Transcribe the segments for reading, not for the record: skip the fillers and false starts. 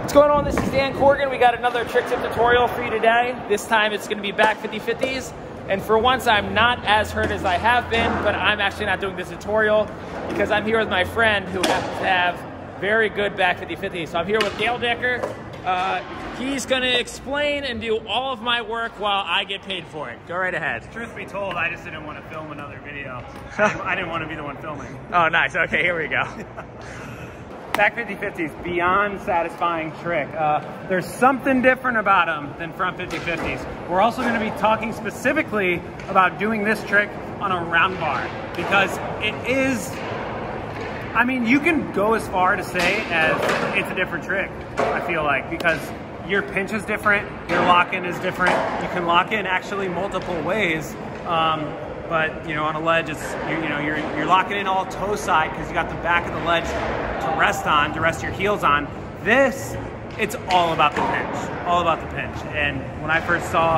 What's going on? This is Dan Corrigan. We got another trick tip tutorial for you today. This time it's going to be back 50-50s. And for once, I'm not as hurt as I have been, but I'm actually not doing this tutorial because I'm here with my friend who happens to have very good back 50-50s. So I'm here with Decker. He's going to explain and do all of my work while I get paid for it. Go right ahead. Truth be told, I just didn't want to film another video. I didn't want to be the one filming. Oh, nice. Okay, here we go. Back 50-50s, beyond satisfying trick. There's something different about them than front 50-50s. We're also going to be talking specifically about doing this trick on a round bar because it is, I mean, you can go as far to say as it's a different trick, I feel like, because your pinch is different, your lock-in is different. You can lock in actually multiple ways. But you know, on a ledge, it's you're locking in all toe side because you got the back of the ledge to rest your heels on. This, it's all about the pinch, all about the pinch. And when I first saw,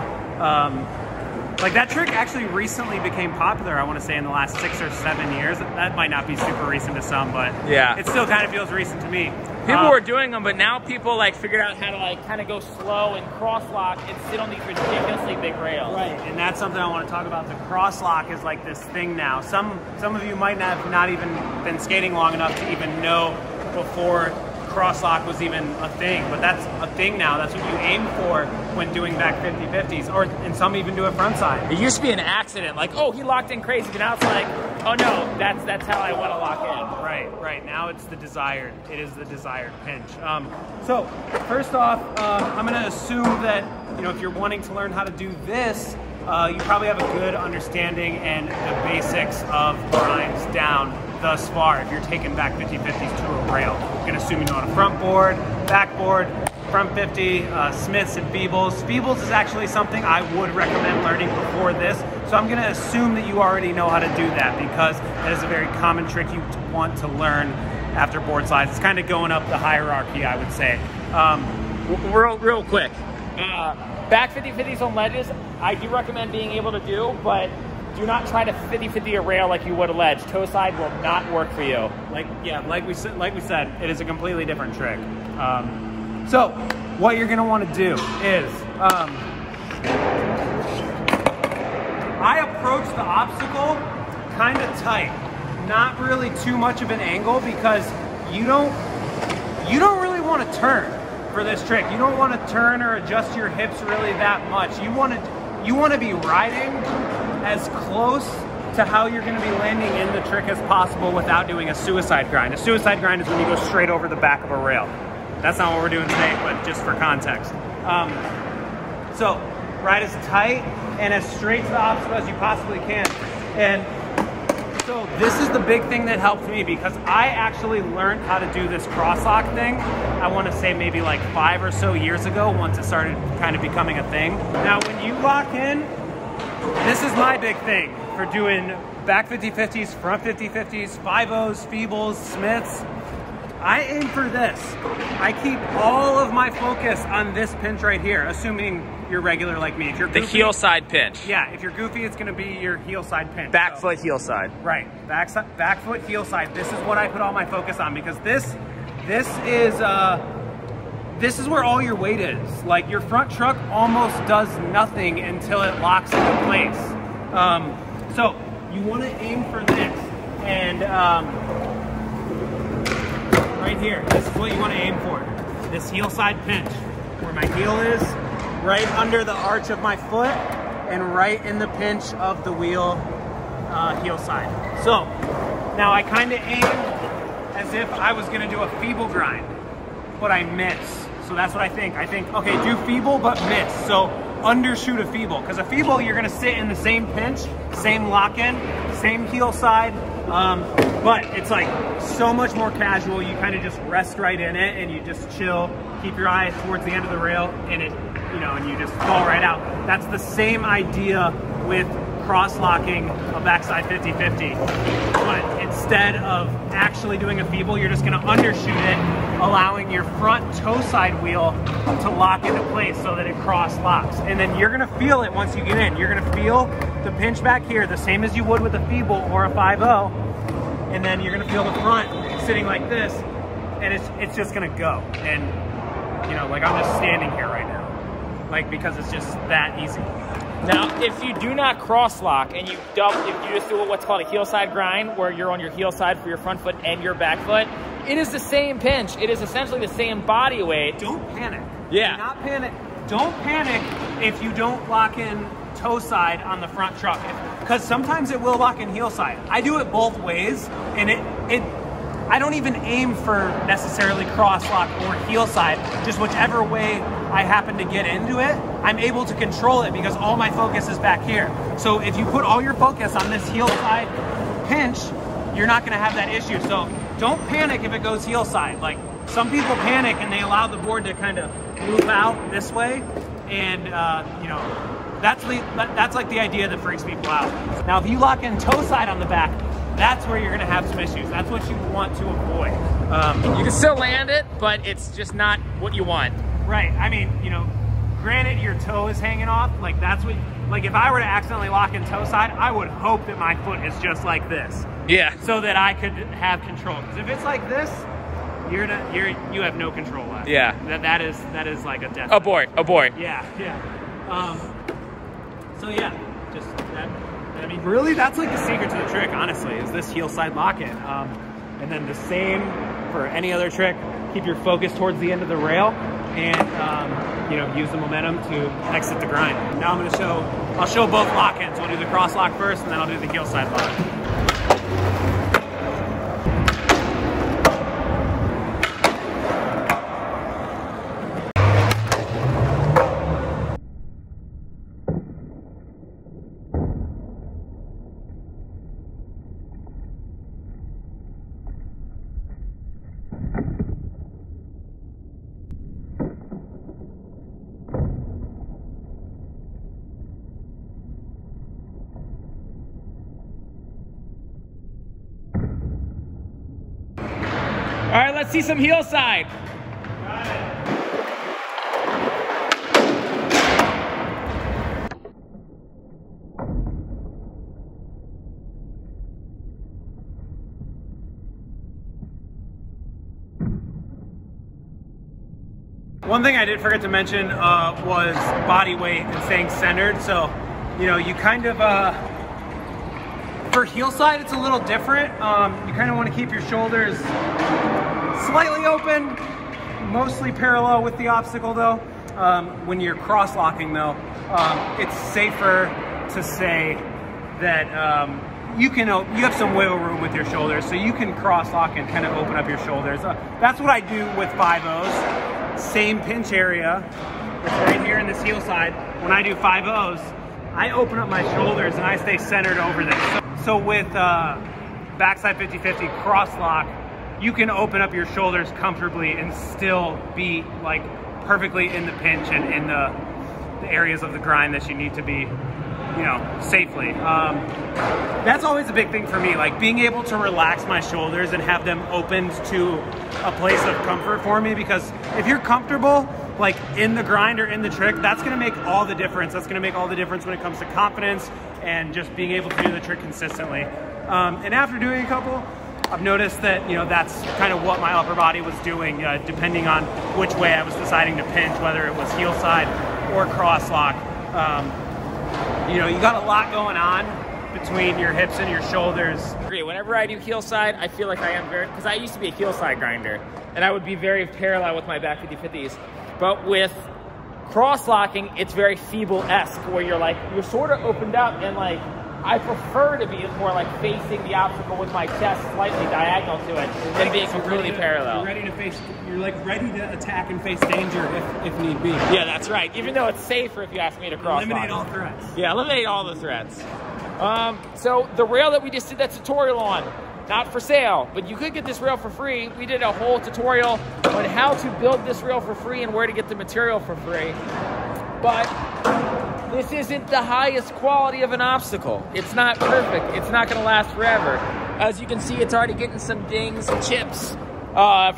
like that trick actually recently became popular. I want to say in the last 6 or 7 years. That might not be super recent to some, but yeah, it still kind of feels recent to me. People were doing them, but now people like figured out how to like kind of go slow and cross lock and sit on these ridiculously big rails. Right, and that's something I want to talk about. The cross lock is like this thing now. Some of you might have not even been skating long enough to even know before cross lock was even a thing, but that's a thing now. That's what you aim for when doing back 50-50s, and some even do it front side. It used to be an accident, like, oh, he locked in crazy, but now it's like, oh no, that's how I want to lock in. Right. Now it's the desired. It is the desired pinch. So first off, I'm going to assume that if you're wanting to learn how to do this, you probably have a good understanding and the basics of grinds down thus far. If you're taking back 50-50s to a rail, I'm going to assume you know how to front board, back board, front 50, Smiths and Feebles. Feebles is actually something I would recommend learning before this. So I'm going to assume that you already know how to do that because that is a very common trick you want to learn after board slides. It's kind of going up the hierarchy, I would say. Real quick, back 50-50s on ledges, I do recommend being able to do, but do not try to 50-50 a rail like you would a ledge. Toe side will not work for you. Like we said, it is a completely different trick. So what you're gonna want to do is, I approach the obstacle kind of tight, not really too much of an angle because you don't really want to turn for this trick. You don't want to turn or adjust your hips really that much. You want to be riding as close to how you're going to be landing in the trick as possible without doing a suicide grind. A suicide grind is when you go straight over the back of a rail. That's not what we're doing today, but just for context. So ride as tight and as straight to the obstacle as you possibly can. And so this is the big thing that helped me because I actually learned how to do this cross lock thing, I want to say maybe like 5 or so years ago once it started kind of becoming a thing. Now when you lock in, this is my big thing for doing back 50-50s, front 50-50s, 5-0s, Feebles, Smiths. I aim for this. I keep all of my focus on this pinch right here, assuming you're regular like me. If you're goofy, the heel side pinch. Yeah, if you're goofy, it's gonna be your heel side pinch. Back foot, heel side. Right, back foot, heel side. This is what I put all my focus on because this is where all your weight is. Like your front truck almost does nothing until it locks into place. So you want to aim for this, and right here, this is what you want to aim for. This heel side pinch, where my heel is, right under the arch of my foot, and right in the pinch of the wheel heel side. So now I kind of aim as if I was going to do a feeble grind, but I miss. So that's what I think. I think, okay, do feeble but miss. So undershoot a feeble, because a feeble you're gonna sit in the same pinch, same lock-in, same heel side, but it's like so much more casual. You kind of just rest right in it and you just chill, keep your eye towards the end of the rail, and it, and you just fall right out. That's the same idea with cross-locking a backside 50-50, but instead of actually doing a feeble, you're just gonna undershoot it, allowing your front toe side wheel to lock into place so that it cross locks. And then you're gonna feel it once you get in. You're gonna feel the pinch back here, the same as you would with a feeble or a 5-0, and then you're gonna feel the front sitting like this, and it's just gonna go. And know, like I'm just standing here right now. Like, because it's just that easy. Now, if you do not cross lock and you just do what's called a heel side grind, where you're on your heel side for your front foot and your back foot, it is the same pinch. It is essentially the same body weight. Don't panic. Yeah. Do not panic. Don't panic if you don't lock in toe side on the front truck, because sometimes it will lock in heel side. I do it both ways, and I don't even aim for necessarily cross lock or heel side, just whichever way I happen to get into it, I'm able to control it because all my focus is back here. So if you put all your focus on this heel side pinch, you're not gonna have that issue. So don't panic if it goes heel side. Like, some people panic and they allow the board to kind of move out this way, and you know, that's like the idea that freaks people out. Now, if you lock in toe side on the back, that's where you're gonna have some issues. That's what you want to avoid. You can still land it, but it's just not what you want. Right, I mean, you know, granted your toe is hanging off, like that's what, like if I were to accidentally lock in toe side, I would hope that my foot is just like this. Yeah. So that I could have control. Because if it's like this, you have no control left. Yeah. That is like a death. Abort. Yeah. So yeah, just that. I mean, really, that's like the secret to the trick, honestly, is this heel side lock-in. And then the same for any other trick. Keep your focus towards the end of the rail, and you know, use the momentum to exit the grind. Now I'll show both lock-ins. We'll do the cross lock first, and then I'll do the heel side lock. All right, let's see some heel side. Got it. One thing I did forget to mention was body weight and staying centered. So, you know, you kind of, for heel side, it's a little different. You kind of want to keep your shoulders slightly open, mostly parallel with the obstacle though. When you're cross-locking though, it's safer to say that you have some wiggle room with your shoulders, so you can cross-lock and kind of open up your shoulders. That's what I do with 5-0s. Same pinch area, it's right here in this heel side. When I do 5-0s, I open up my shoulders and I stay centered over this. So with backside 50-50 cross-lock, you can open up your shoulders comfortably and still be like perfectly in the pinch and in the areas of the grind that you need to be, you know, safely. That's always a big thing for me, like being able to relax my shoulders and have them opened to a place of comfort for me, because if you're comfortable like in the grind or in the trick, that's gonna make all the difference. That's gonna make all the difference when it comes to confidence and just being able to do the trick consistently. And after doing a couple, I've noticed that, you know, that's kind of what my upper body was doing, depending on which way I was deciding to pinch, whether it was heel side or cross lock. You know, you got a lot going on between your hips and your shoulders. Whenever I do heel side, I feel like I am very, because I used to be a heel side grinder, and I would be very parallel with my back 50-50s. But with cross locking, it's very feeble-esque, where you're sort of opened up, and like, I prefer to be more like facing the obstacle with my chest slightly diagonal to it than being completely parallel. You're ready to face, you're like ready to attack and face danger if need be. Yeah, that's right. Even though it's safer if you ask me to cross lock. Eliminate all threats. Yeah, eliminate all the threats. So the rail that we just did that tutorial on, not for sale, but you could get this rail for free. We did a whole tutorial on how to build this rail for free and where to get the material for free. But this isn't the highest quality of an obstacle. It's not perfect. It's not gonna last forever. As you can see, it's already getting some dings and chips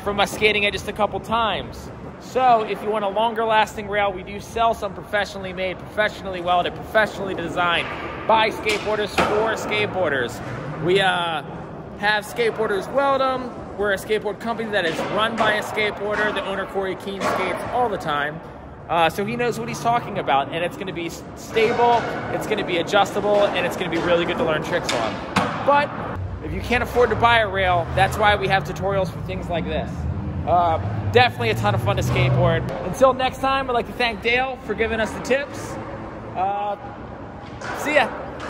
from us skating it just a couple times. So if you want a longer lasting rail, we do sell some professionally made, professionally welded, professionally designed by skateboarders for skateboarders. We have skateboarders weld them, we're a skateboard company that is run by a skateboarder. The owner, Corey Keene, skates all the time. So he knows what he's talking about, and it's going to be stable, it's going to be adjustable, and it's going to be really good to learn tricks on. But if you can't afford to buy a rail, that's why we have tutorials for things like this. Definitely a ton of fun to skateboard. Until next time, I'd like to thank Dale for giving us the tips. See ya.